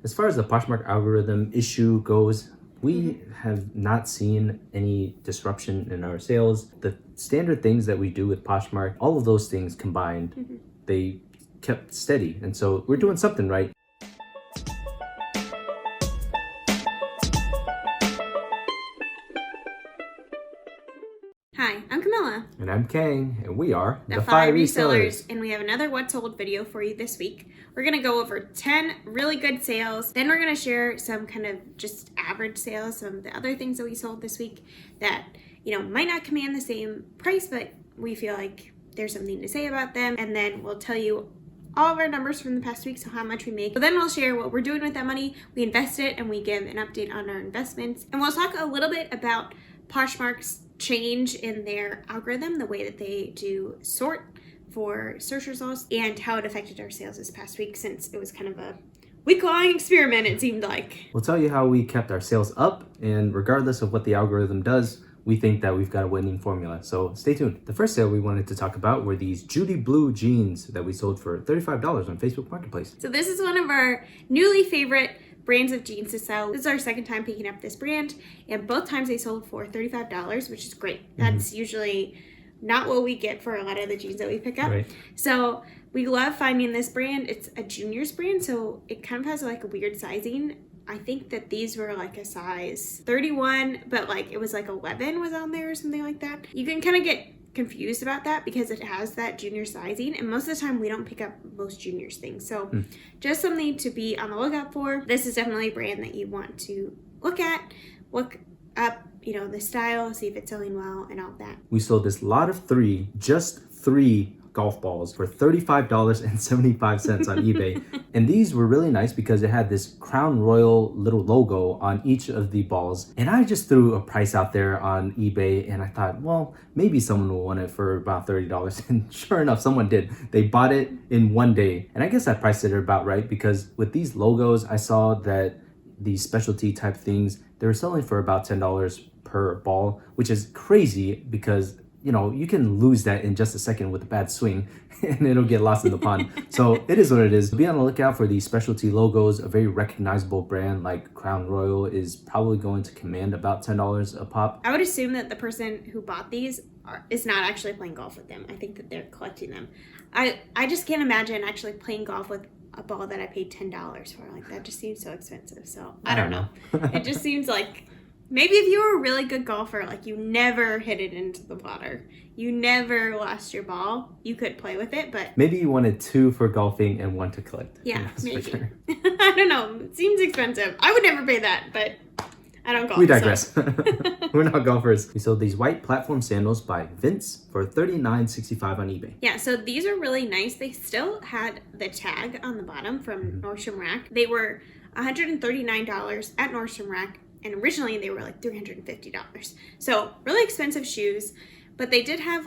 As far as the Poshmark algorithm issue goes, we have not seen any disruption in our sales. The standard things that we do with Poshmark, all of those things combined, they kept steady. And so we're doing something right. Hi, I'm Camilla. And I'm Kang, and we are the FI Resellers. And we have another What Sold video for you this week. We're going to go over 10 really good sales. Then we're going to share some kind of just average sales, some of the other things that we sold this week that, might not command the same price, but we feel like there's something to say about them. And then we'll tell you all of our numbers from the past week, so how much we make. So then we'll share what we're doing with that money. We invest it and we give an update on our investments. And we'll talk a little bit about Poshmark's change in their algorithm, the way that they do sort for search results, and how it affected our sales this past week, since it was kind of a week-long experiment, it seemed like. We'll tell you how we kept our sales up, and regardless of what the algorithm does, we think that we've got a winning formula. So stay tuned. The first sale we wanted to talk about were these Judy Blue jeans that we sold for $35 on Facebook Marketplace. So this is one of our newly favorite brands of jeans to sell. This is our second time picking up this brand, and both times they sold for $35, which is great. That's usually not what we get for a lot of the jeans that we pick up. Right. So we love finding this brand. It's a juniors brand, so it kind of has like a weird sizing. I think that these were like a size 31, but like it was like 11 was on there or something like that. You can kind of get confused about that because it has that junior sizing, and most of the time we don't pick up most juniors things. So just something to be on the lookout for. This is definitely a brand that you want to look at, look up, the style, see if it's selling well and all that. We sold this lot of just three golf balls for $35.75 on eBay. And these were really nice because it had this Crown Royal little logo on each of the balls. And I just threw a price out there on eBay, and I thought, well, maybe someone will want it for about $30. And sure enough, someone did. They bought it in one day. And I guess I priced it about right, because with these logos, I saw that these specialty type things, they were selling for about $10 per ball, which is crazy because you can lose that in just a second with a bad swing and it'll get lost in the pond. So it is what it is. Be on the lookout for these specialty logos. A very recognizable brand like Crown Royal is probably going to command about $10 a pop. I would assume that the person who bought these is not actually playing golf with them. I think that they're collecting them. I just can't imagine actually playing golf with a ball that I paid $10 for. Like, that just seems so expensive. So I don't know. It just seems like maybe if you were a really good golfer, like you never hit it into the water, you never lost your ball, you could play with it, but maybe you wanted two for golfing and one to collect. Yeah, maybe. For sure. I don't know. It seems expensive. I would never pay that, but I don't golf. We digress. So. We're not golfers. We sold these white platform sandals by Vince for $39.65 on eBay. Yeah, so these are really nice. They still had the tag on the bottom from Nordstrom Rack. They were $139 at Nordstrom Rack. And originally they were like $350. So really expensive shoes, but they did have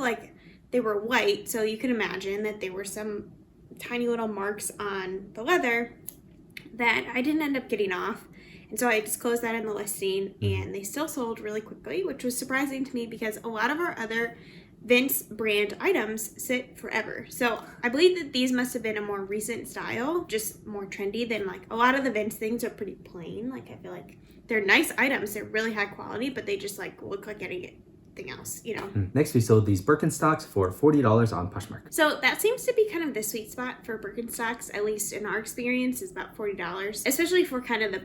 they were white. So you can imagine that there were some tiny little marks on the leather that I didn't end up getting off. And so I disclosed that in the listing, and they still sold really quickly, which was surprising to me because a lot of our other Vince brand items sit forever. So I believe that these must have been a more recent style, just more trendy than a lot of the Vince things are pretty plain. I feel like they're nice items, they're really high quality, but they just look like anything else, Next, we sold these Birkenstocks for $40 on Poshmark. So that seems to be kind of the sweet spot for Birkenstocks, at least in our experience, is about $40, especially for kind of the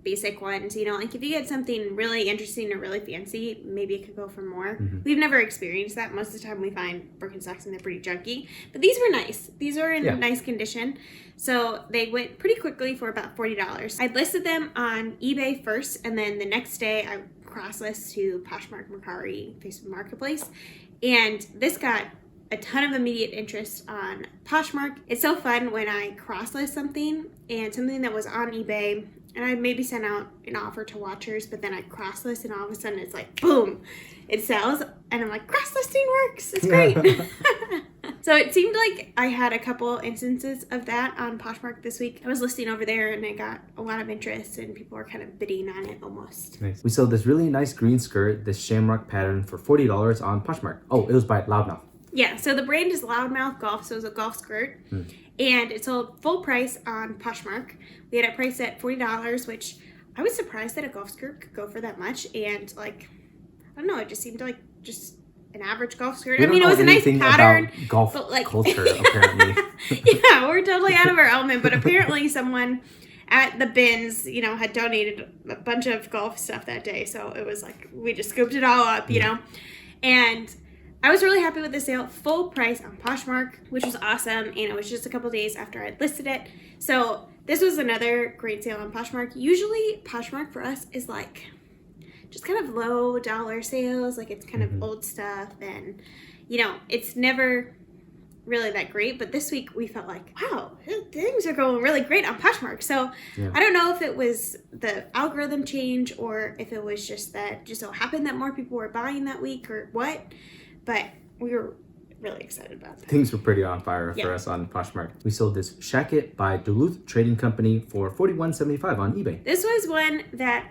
basic ones, if you get something really interesting or really fancy, maybe it could go for more. We've never experienced that. Most of the time we find Birkenstocks and they're pretty junky, but these were nice. These are in nice condition. So they went pretty quickly for about $40. I listed them on eBay first, and then the next day I cross-listed to Poshmark Mercari Facebook Marketplace, and this got a ton of immediate interest on Poshmark. It's so fun when I cross-list something and something that was on eBay, and I maybe sent out an offer to watchers, but then I cross-list and all of a sudden it's like, boom, it sells. And I'm like, cross-listing works. It's great. So it seemed like I had a couple instances of that on Poshmark this week. I was listing over there and I got a lot of interest and people were kind of bidding on it almost. Nice. We sold this really nice green skirt, this shamrock pattern, for $40 on Poshmark. Oh, it was by Loudmouth. Yeah, so the brand is Loudmouth Golf, so it's a golf skirt. And it sold full price on Poshmark. We had it priced at $40, which I was surprised that a golf skirt could go for that much. And like, I don't know, it just seemed like just an average golf skirt. I mean, it was a nice pattern. About golf but like, culture, apparently. Yeah, we're totally out of our element. But apparently someone at the bins, you know, had donated a bunch of golf stuff that day. So it was like, we just scooped it all up, you know. And I was really happy with the sale. Full price on Poshmark, which was awesome. And it was just a couple days after I'd listed it. So this was another great sale on Poshmark. Usually Poshmark for us is like just kind of low dollar sales. Like it's kind of old stuff. And, you know, it's never really that great. But this week we felt like, wow, things are going really great on Poshmark. So I don't know if it was the algorithm change or if it was just that just so happened that more people were buying that week or what. But we were really excited about that. Things were pretty on fire for us on Poshmark. We sold this shacket by Duluth Trading Company for $41.75 on eBay. This was one that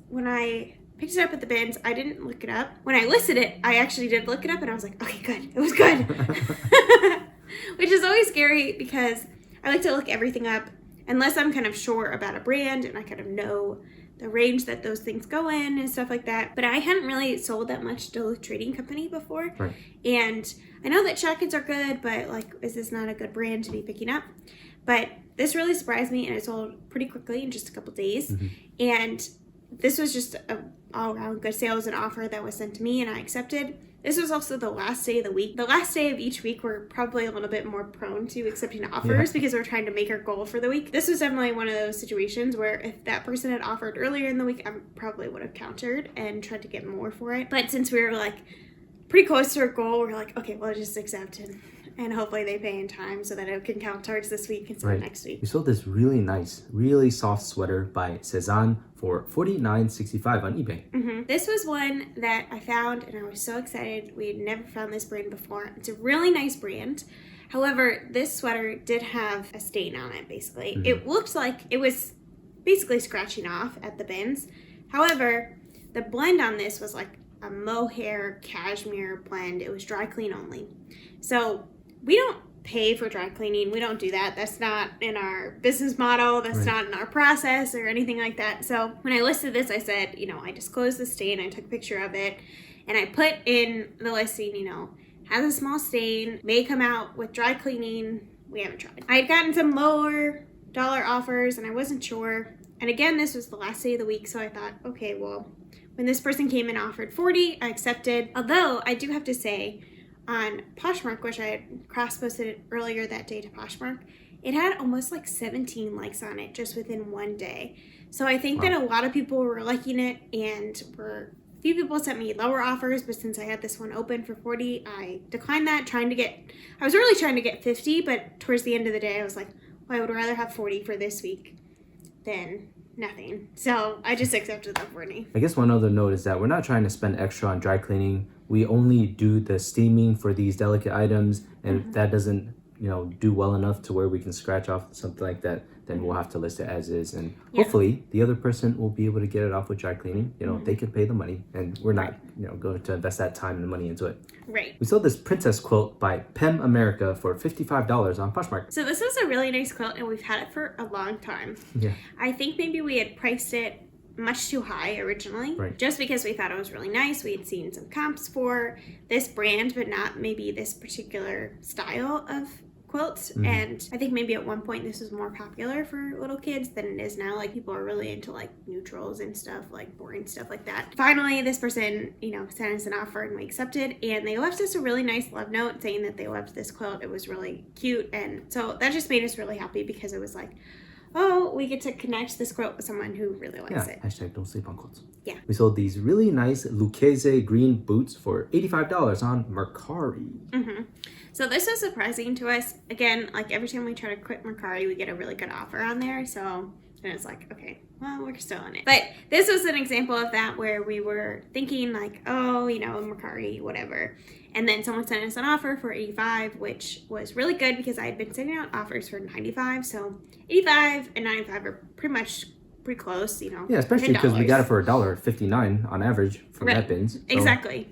when I picked it up at the bins, I didn't look it up. When I listed it, I actually did look it up and I was like, okay, good. It was good. Which is always scary because I like to look everything up unless I'm kind of sure about a brand and I kind of know the range that those things go in and stuff like that. But I hadn't really sold that much Duluth Trading Company before. Right. And I know that shackets are good, but like, is this not a good brand to be picking up? But this really surprised me and it sold pretty quickly in just a couple days. And this was just a all-around good sale. It was an offer that was sent to me and I accepted. This was also the last day of the week. The last day of each week, we're probably a little bit more prone to accepting offers because we're trying to make our goal for the week. This was definitely one of those situations where if that person had offered earlier in the week, I probably would have countered and tried to get more for it. But since we were like pretty close to our goal, we're like, okay, well, just accept it. And hopefully they pay in time so that it can count towards this week instead of next week. We sold this really nice, really soft sweater by Cezanne for $49.65 on eBay. This was one that I found and I was so excited. We had never found this brand before. It's a really nice brand. However, this sweater did have a stain on it, basically. It looked like it was basically scratching off at the bins. However, the blend on this was like a mohair cashmere blend. It was dry clean only. So we don't pay for dry cleaning. We don't do that. That's not in our business model. That's not in our process or anything like that. So when I listed this, I said, you know, I disclosed the stain. I took a picture of it and I put in the listing, you know, has a small stain, may come out with dry cleaning. We haven't tried. I had gotten some lower dollar offers and I wasn't sure. And again, this was the last day of the week. So I thought, okay, well, when this person came and offered 40, I accepted. Although I do have to say, on Poshmark, which I had cross-posted earlier that day to Poshmark, it had almost like 17 likes on it just within one day. So I think that a lot of people were liking it and a few people sent me lower offers, but since I had this one open for 40, I declined that, I was really trying to get 50, but towards the end of the day, I was like, well, I would rather have 40 for this week than nothing. So I just accepted the 40. I guess one other note is that we're not trying to spend extra on dry cleaning. We only do the steaming for these delicate items, and if that doesn't, you know, do well enough to where we can scratch off something like that, then we'll have to list it as is, and hopefully the other person will be able to get it off with dry cleaning. You know, they can pay the money, and we're not, you know, going to invest that time and money into it. Right. We sold this princess quilt by Pem America for $55 on Poshmark. So this was a really nice quilt, and we've had it for a long time. Yeah. I think maybe we had priced it much too high originally, just because we thought it was really nice. We had seen some comps for this brand, but not maybe this particular style of quilts. And I think maybe at one point this was more popular for little kids than it is now. Like people are really into like neutrals and stuff, like boring stuff like that. Finally, this person, you know, sent us an offer and we accepted, and they left us a really nice love note saying that they loved this quilt. It was really cute, and so that just made us really happy because it was like, oh, we get to connect this quilt with someone who really likes it. Hashtag don't sleep on quilts. Yeah. We sold these really nice Lucchese green boots for $85 on Mercari. So this was surprising to us. Again, like every time we try to quit Mercari, we get a really good offer on there. So and it's like, okay, well, we're still in it. But this was an example of that where we were thinking like, oh, you know, Mercari, whatever. And then someone sent us an offer for $85, which was really good because I had been sending out offers for $95. So $85 and $95 are pretty close, you know. Yeah, especially because we got it for $1.59 on average from right. that bins. So exactly.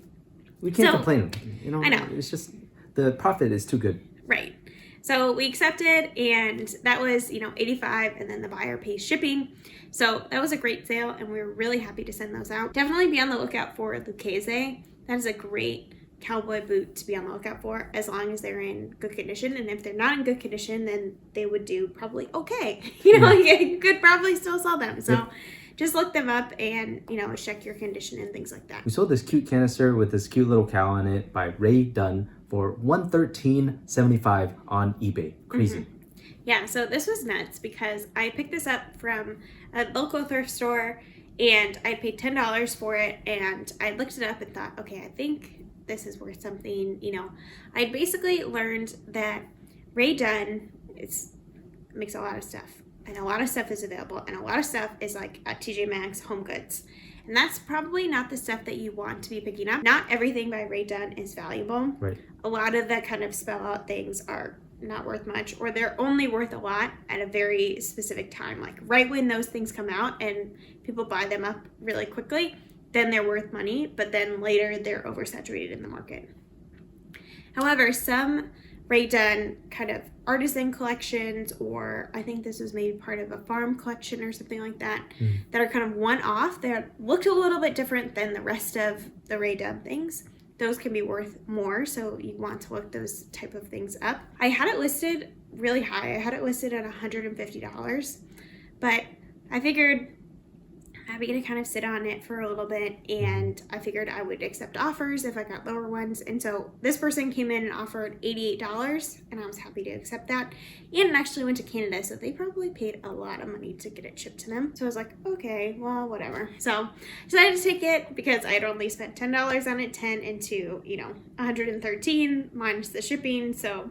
we can't complain. You know, I know. It's just the profit is too good. Right. So we accepted, and that was, $85, and then the buyer pays shipping. So that was a great sale, and we were really happy to send those out. Definitely be on the lookout for Lucchese. That is a great cowboy boot to be on the lookout for, as long as they're in good condition. And if they're not in good condition, then they would do probably okay. You could probably still sell them. So just look them up and, check your condition and things like that. We sold this cute canister with this cute little cow on it by Ray Dunn for $113.75 on eBay. Crazy. Yeah, so this was nuts because I picked this up from a local thrift store, and I paid $10 for it, and I looked it up and thought, okay, I think this is worth something. I basically learned that Ray Dunn makes a lot of stuff, and a lot of stuff is available, and a lot of stuff is like at TJ Maxx, Home Goods. And that's probably not the stuff that you want to be picking up. Not everything by Ray Dunn is valuable. Right. A lot of the kind of spell out things are not worth much, or they're only worth a lot at a very specific time. Like right when those things come out and people buy them up really quickly, then they're worth money, but then later they're oversaturated in the market. However, some Ray Dunn kind of artisan collections, or I think this was maybe part of a farm collection or something like that, that are kind of one-off, they looked a little bit different than the rest of the Ray Dunn things. Those can be worth more, so you want to look those type of things up. I had it listed really high. I had it listed at $150, but I figured I'm happy to kind of sit on it for a little bit, and I figured I would accept offers if I got lower ones. And so this person came in and offered $88, and I was happy to accept that. And it actually went to Canada, so they probably paid a lot of money to get it shipped to them. So I was like, okay, well, whatever. So I decided to take it because I had only spent $10 on it, 10 into, $113 minus the shipping. So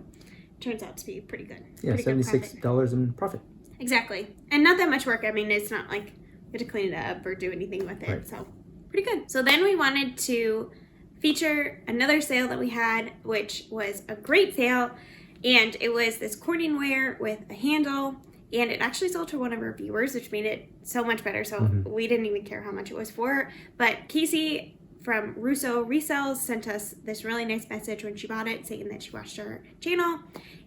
it turns out to be pretty good. Yeah, pretty $76 in profit. Exactly. And not that much work. I mean, it's not like you have to clean it up or do anything with it. Right. So pretty good. So then we wanted to feature another sale that we had, which was a great sale. And it was this cording with a handle. And it actually sold to one of our viewers, which made it so much better. So we didn't even care how much it was for. But Casey from Russo Resells sent us this really nice message when she bought it, saying that she watched our channel.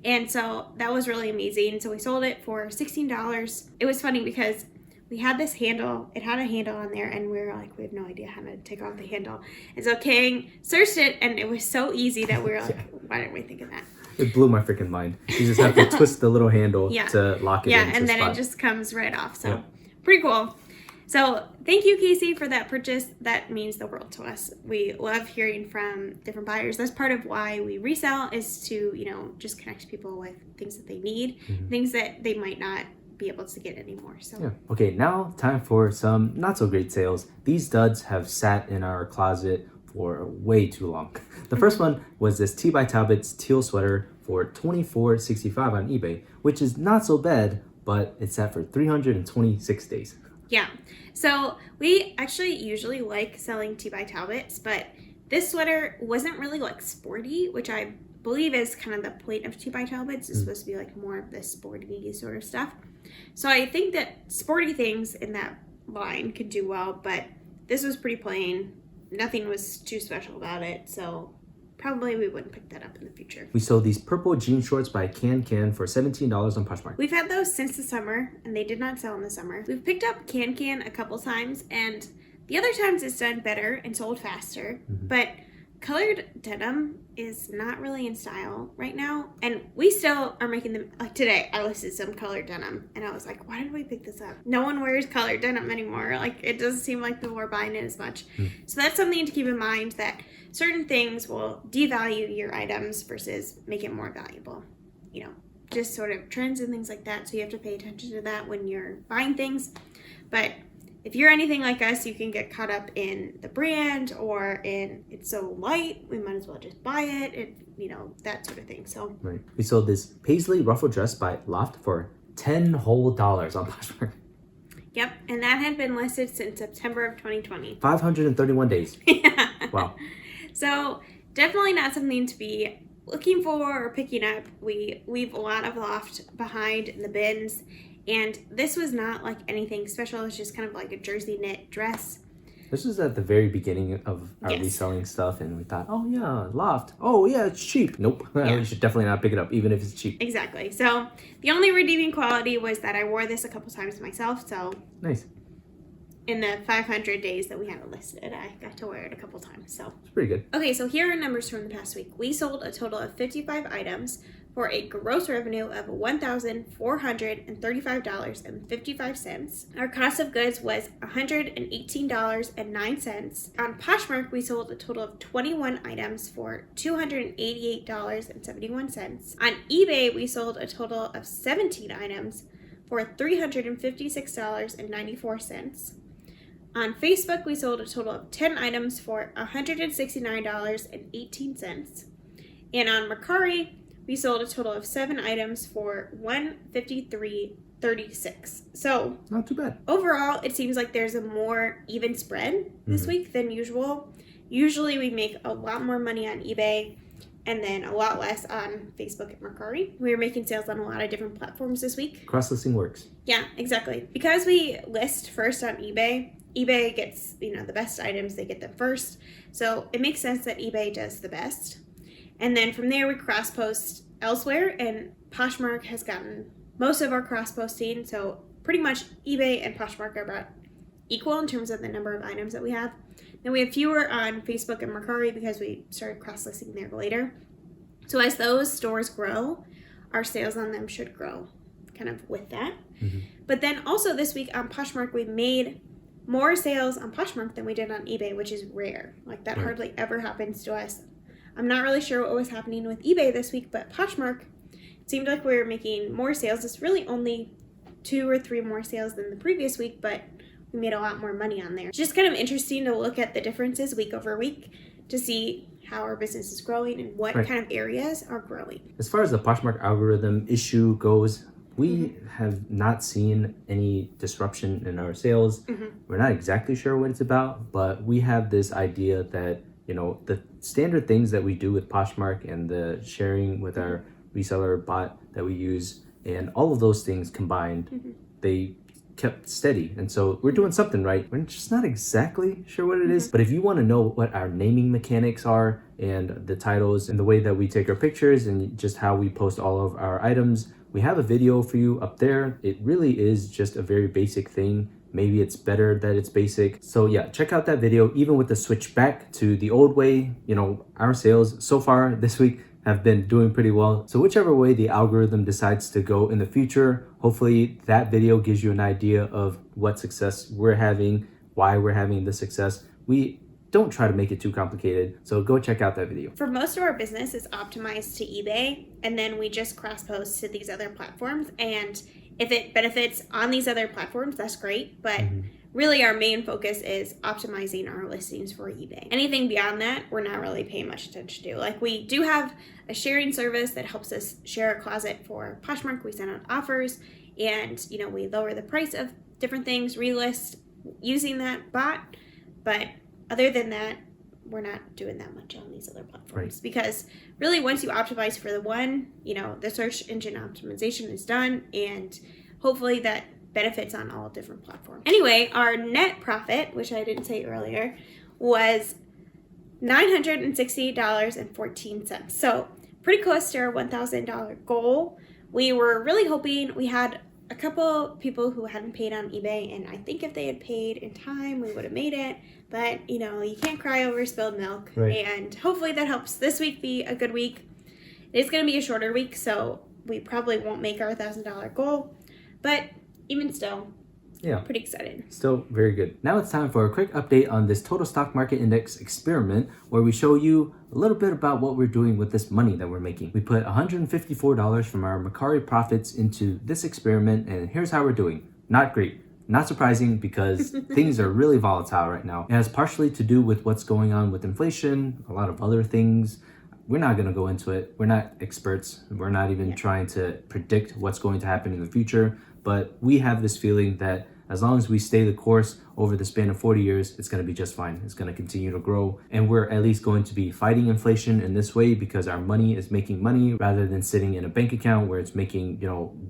And so that was really amazing. So we sold it for $16. It was funny because we had this handle, it had a handle on there, and we were like, we have no idea how to take off the handle. And so Kang searched it, and it was so easy that we were like, why didn't we think of that? It blew my freaking mind. You just have to twist the little handle to lock it in. Yeah, and then it just comes right off. So pretty cool. So thank you, Casey, for that purchase. That means the world to us. We love hearing from different buyers. That's part of why we resell, is to, just connect people with things that they need, things that they might not be able to get anymore. So yeah. Okay, now time for some not so great sales. These duds have sat in our closet for way too long. The first one was this T by Talbot's teal sweater for $24.65 on eBay, which is not so bad, but it's sat for 326 days. Yeah. So we actually usually like selling T by Talbots, but this sweater wasn't really like sporty, which I believe is kind of the point of T by Talbots. It's supposed to be like more of the sporty sort of stuff. So I think that sporty things in that line could do well, but this was pretty plain. Nothing was too special about it, so probably we wouldn't pick that up in the future. We sold these purple jean shorts by Can for $17 on Poshmark. We've had those since the summer, and they did not sell in the summer. We've picked up Can a couple times, and the other times it's done better and sold faster, but colored denim is not really in style right now, and we still are making them. Like today I listed some colored denim, and I was like, why did we pick this up? No one wears colored denim anymore. Like, it doesn't seem like people are buying it as much. So that's something to keep in mind, that certain things will devalue your items versus make it more valuable, just sort of trends and things like that. So you have to pay attention to that when you're buying things. But if you're anything like us, you can get caught up in the brand or in it's so light, we might as well just buy it, that sort of thing. So right. We sold this paisley ruffle dress by Loft for $10 whole on Poshmark. Yep, and that had been listed since September of 2020. 531 days. Yeah. Wow. So definitely not something to be looking for or picking up. We leave a lot of Loft behind in the bins. And this was not like anything special. It's just kind of like a jersey knit dress. This was at the very beginning of our reselling stuff, and we thought, oh yeah, loft. Oh yeah, it's cheap. Nope. Yeah. You should definitely not pick it up, even if it's cheap. Exactly. So the only redeeming quality was that I wore this a couple times myself. So nice. In the 500 days that we had it listed, I got to wear it a couple times. So it's pretty good. Okay, so here are numbers from the past week. We sold a total of 55 items for a gross revenue of $1,435.55. Our cost of goods was $118.09. On Poshmark, we sold a total of 21 items for $288.71. On eBay, we sold a total of 17 items for $356.94. On Facebook, we sold a total of 10 items for $169.18. And on Mercari, we sold a total of 7 items for $153.36. So not too bad. Overall, it seems like there's a more even spread this week than usual. Usually we make a lot more money on eBay and then a lot less on Facebook and Mercari. We were making sales on a lot of different platforms this week. Cross-listing works. Yeah, exactly. Because we list first on eBay gets, the best items, they get them first. So it makes sense that eBay does the best. And then from there, we cross-post elsewhere, and Poshmark has gotten most of our cross-posting. So pretty much eBay and Poshmark are about equal in terms of the number of items that we have. Then we have fewer on Facebook and Mercari because we started cross-listing there later. So as those stores grow, our sales on them should grow kind of with that. But then also this week on Poshmark, we made more sales on Poshmark than we did on eBay, which is rare. Like that hardly ever happens to us. I'm not really sure what was happening with eBay this week, but Poshmark, it seemed like we were making more sales. It's really only 2 or 3 more sales than the previous week, but we made a lot more money on there. It's just kind of interesting to look at the differences week over week to see how our business is growing and what kind of areas are growing. As far as the Poshmark algorithm issue goes, we have not seen any disruption in our sales. We're not exactly sure what it's about, but we have this idea that, the standard things that we do with Poshmark and the sharing with our reseller bot that we use and all of those things combined, they kept steady. And so we're doing something right. We're just not exactly sure what it is. But if you want to know what our naming mechanics are and the titles and the way that we take our pictures and just how we post all of our items, we have a video for you up there. It really is just a very basic thing. Maybe it's better that it's basic. So yeah, check out that video. Even with the switch back to the old way, our sales so far this week have been doing pretty well. So whichever way the algorithm decides to go in the future, hopefully that video gives you an idea of what success we're having, why we're having the success. We don't try to make it too complicated. So go check out that video. For most of our business, it's optimized to eBay, and then we just cross-post to these other platforms. And if it benefits on these other platforms, that's great. But really our main focus is optimizing our listings for eBay. Anything beyond that, we're not really paying much attention to. Like we do have a sharing service that helps us share a closet for Poshmark. We send out offers and, we lower the price of different things, relist using that bot. But other than that, we're not doing that much on these other platforms because really once you optimize for the one, the search engine optimization is done and hopefully that benefits on all different platforms. Anyway, our net profit, which I didn't say earlier, was $960.14. So pretty close to our $1,000 goal. We were really hoping we had a couple people who hadn't paid on eBay, and I think if they had paid in time, we would have made it. But, you can't cry over spilled milk. And hopefully that helps this week be a good week. It's going to be a shorter week, so we probably won't make our $1,000 goal. But even still, pretty excited. Still very good. Now it's time for a quick update on this total stock market index experiment where we show you a little bit about what we're doing with this money that we're making. We put $154 from our Mercari profits into this experiment, and here's how we're doing. Not great. Not surprising because things are really volatile right now. It has partially to do with what's going on with inflation, a lot of other things. We're not going to go into it. We're not experts. We're not even trying to predict what's going to happen in the future. But we have this feeling that as long as we stay the course over the span of 40 years, it's going to be just fine. It's going to continue to grow. And we're at least going to be fighting inflation in this way because our money is making money rather than sitting in a bank account where it's making,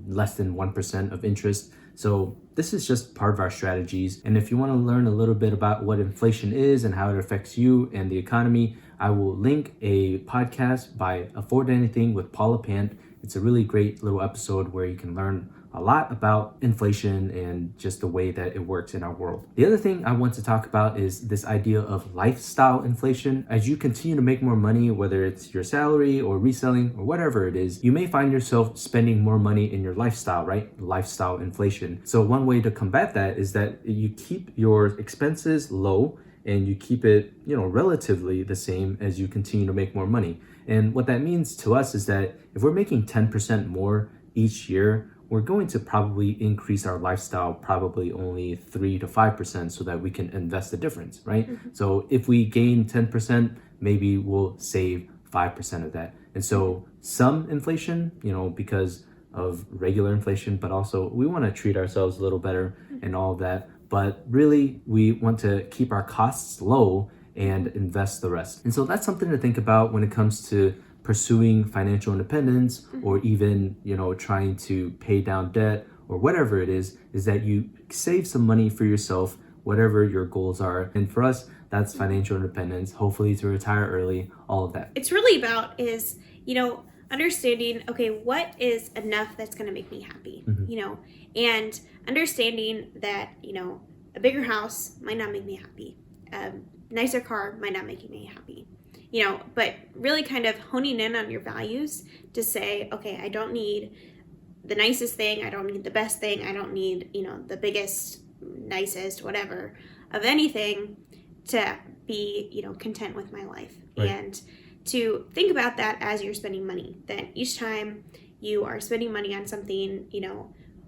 less than 1% of interest. So this is just part of our strategies. And if you want to learn a little bit about what inflation is and how it affects you and the economy, I will link a podcast by Afford Anything with Paula Pant. It's a really great little episode where you can learn a lot about inflation and just the way that it works in our world. The other thing I want to talk about is this idea of lifestyle inflation. As you continue to make more money, whether it's your salary or reselling or whatever it is, you may find yourself spending more money in your lifestyle, right? Lifestyle inflation. So one way to combat that is that you keep your expenses low and you keep it, relatively the same as you continue to make more money. And what that means to us is that if we're making 10% more each year, we're going to probably increase our lifestyle probably only 3 to 5% so that we can invest the difference, right? So if we gain 10%, maybe we'll save 5% of that. And so some inflation, because of regular inflation, but also we want to treat ourselves a little better and all of that. But really, we want to keep our costs low and invest the rest. And so that's something to think about when it comes to pursuing financial independence or even, trying to pay down debt or whatever it is that you save some money for yourself, whatever your goals are. And for us, that's financial independence, hopefully to retire early, all of that. It's really about understanding, okay, what is enough that's going to make me happy, and understanding that, a bigger house might not make me happy. Nicer car might not make me happy. But really kind of honing in on your values to say, okay, I don't need the nicest thing. I don't need the best thing. I don't need, the biggest, nicest, whatever of anything to be, content with my life. Right. And to think about that as you're spending money, that each time you are spending money on something,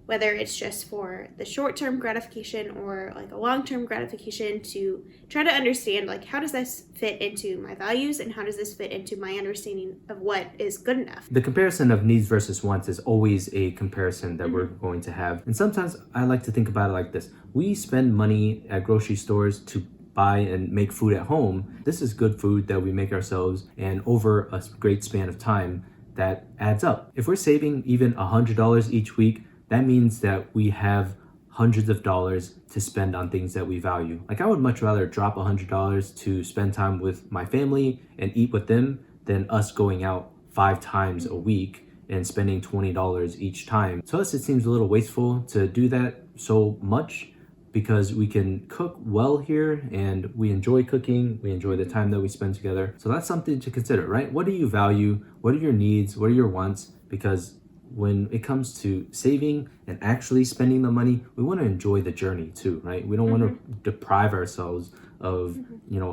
whether it's just for the short-term gratification or like a long-term gratification, to try to understand, like, how does this fit into my values and how does this fit into my understanding of what is good enough? The comparison of needs versus wants is always a comparison that we're going to have. And sometimes I like to think about it like this. We spend money at grocery stores to buy and make food at home. This is good food that we make ourselves, and over a great span of time, that adds up. If we're saving even $100 each week, that means that we have hundreds of dollars to spend on things that we value. Like, I would much rather drop $100 to spend time with my family and eat with them than us going out 5 times a week and spending $20 each time. To us, it seems a little wasteful to do that so much, because we can cook well here and we enjoy cooking. We enjoy the time that we spend together. So that's something to consider, right? What do you value? What are your needs? What are your wants? Because when it comes to saving and actually spending the money, we want to enjoy the journey too, right? We don't want to deprive ourselves of,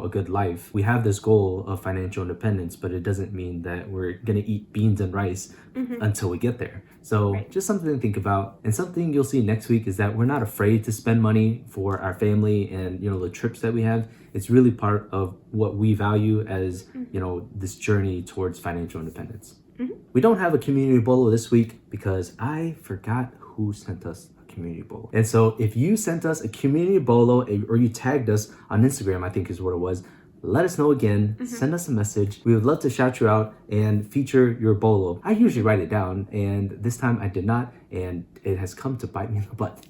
a good life. We have this goal of financial independence, but it doesn't mean that we're going to eat beans and rice until we get there. So just something to think about. And something you'll see next week is that we're not afraid to spend money for our family and, the trips that we have. It's really part of what we value as, this journey towards financial independence. We don't have a community bolo this week because I forgot who sent us a community bolo. And so if you sent us a community bolo or you tagged us on Instagram, I think is what it was, let us know again. Send us a message. We would love to shout you out and feature your bolo. I usually write it down, and this time I did not, and it has come to bite me in the butt.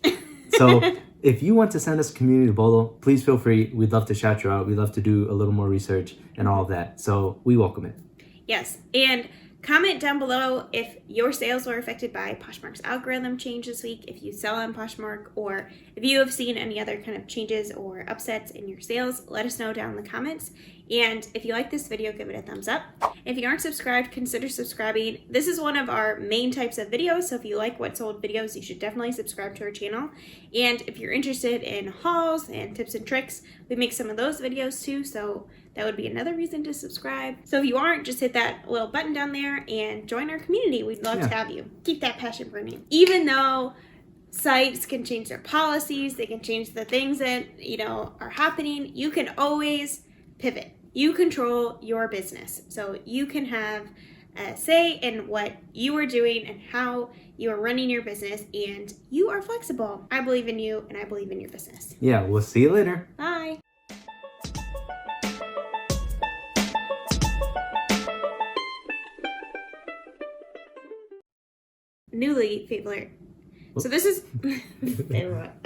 So if you want to send us a community bolo, please feel free. We'd love to shout you out. We'd love to do a little more research and all of that. So we welcome it. Yes, and comment down below if your sales were affected by Poshmark's algorithm change this week, if you sell on Poshmark, or if you have seen any other kind of changes or upsets in your sales. Let us know down in the comments. And if you like this video, give it a thumbs up. If you aren't subscribed, consider subscribing. This is one of our main types of videos, so if you like what sold videos, you should definitely subscribe to our channel. And if you're interested in hauls and tips and tricks, we make some of those videos too, so that would be another reason to subscribe. So if you aren't, just hit that little button down there and join our community. We'd love to have you. Keep that passion burning. Even though sites can change their policies, they can change the things that, are happening, you can always pivot. You control your business. So you can have a say in what you are doing and how you are running your business, and you are flexible. I believe in you, and I believe in your business. Yeah, we'll see you later. Bye. Newly favorite So this is... They were what?